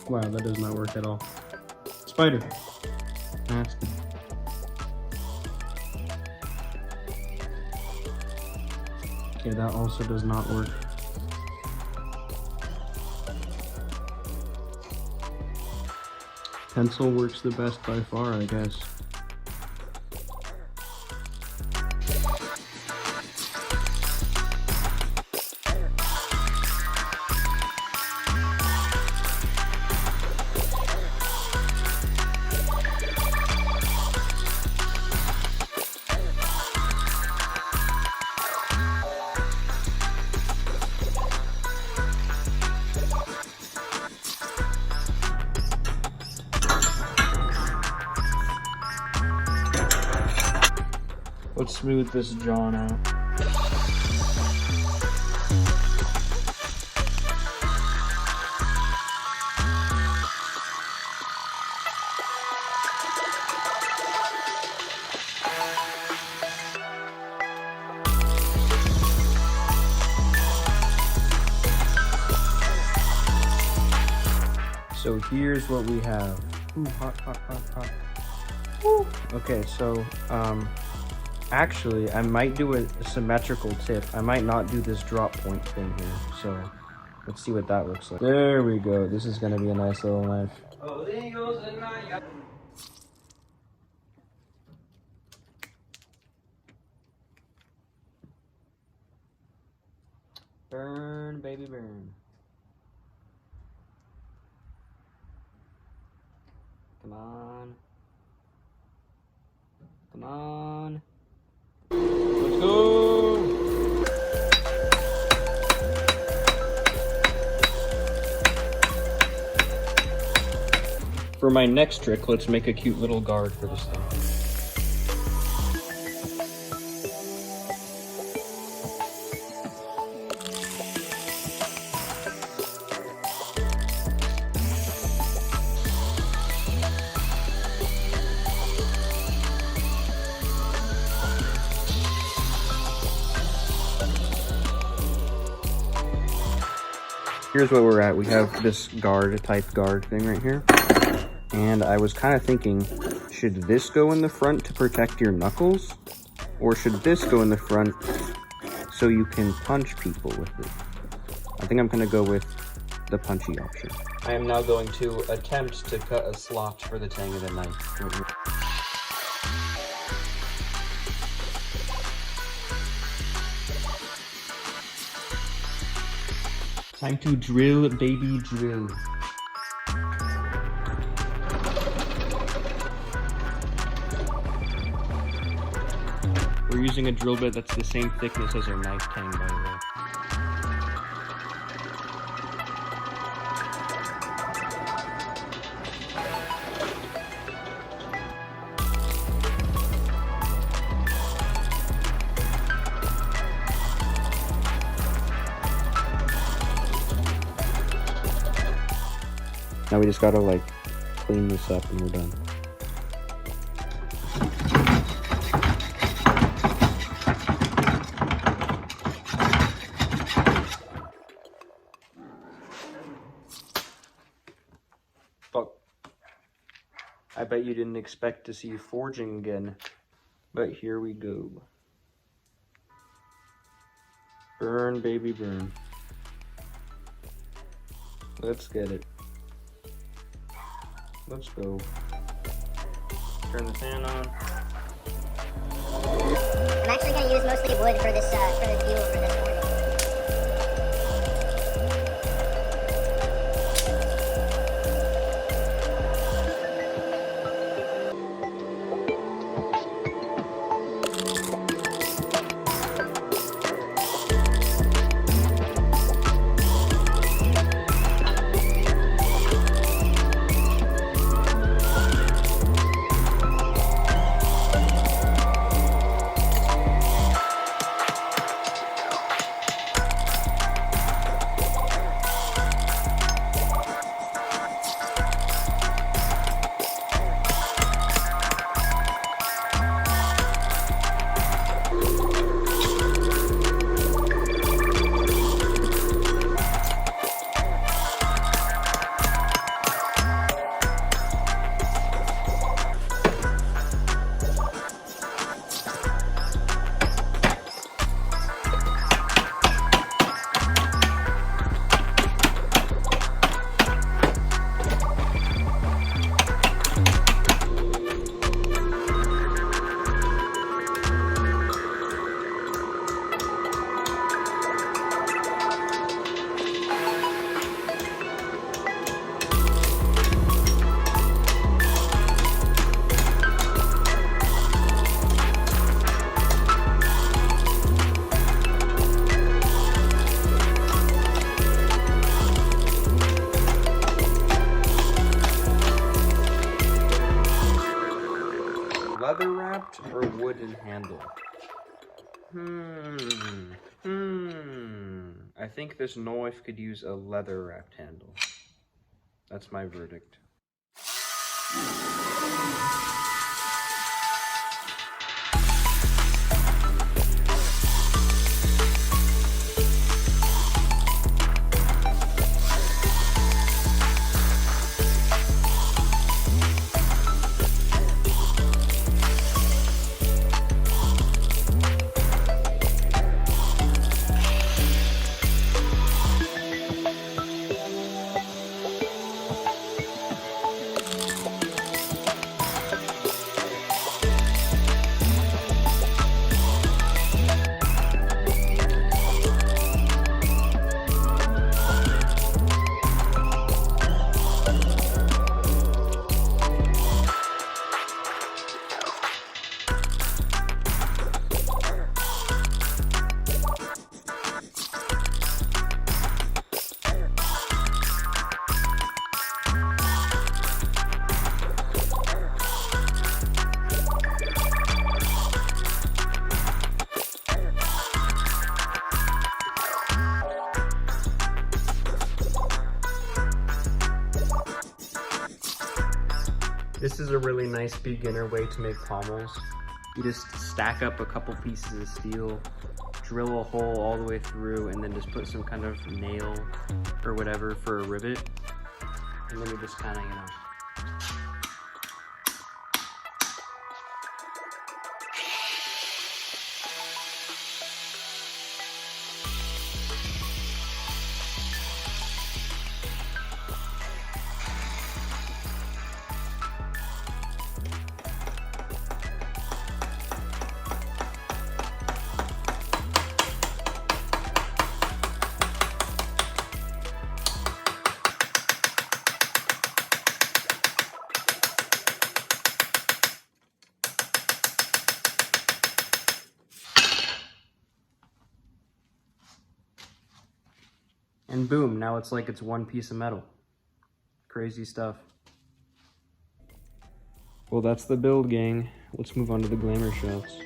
Wow, that does not work at all. Spider. Nasty. Okay, that also does not work. Pencil works the best by far, I guess. Let's smooth this John out. So here's what we have. Ooh, hot, hot, hot, hot. Woo. Okay, so actually, I might do a symmetrical tip. I might not do this drop point thing here. So let's see what that looks like. There we go. This is gonna be a nice little knife. Burn, baby, burn. Come on. Come on. Let's go. For my next trick, let's make a cute little guard for this thing. Here's where we're at. We have this type guard thing right here. And I was kind of thinking, should this go in the front to protect your knuckles? Or should this go in the front so you can punch people with it? I think I'm going to go with the punchy option. I am now going to attempt to cut a slot for the tang of the knife. Right here. Time to drill, baby, drill. We're using a drill bit that's the same thickness as our knife tang, by the way. Now we just gotta like clean this up and we're done. Fuck. I bet you didn't expect to see forging again, but here we go. Burn, baby, burn. Let's get it. Let's go. Turn the fan on. I'm actually going to use mostly wood for this fuel for this forging. handle. I think this knife could use a leather wrapped handle. That's my verdict. This is a really nice beginner way to make pommels. You just stack up a couple pieces of steel, drill a hole all the way through, and then just put some kind of nail or whatever for a rivet. And then you just kind of, and boom, now it's like it's one piece of metal. Crazy stuff. Well, that's the build, gang. Let's move on to the glamour shots.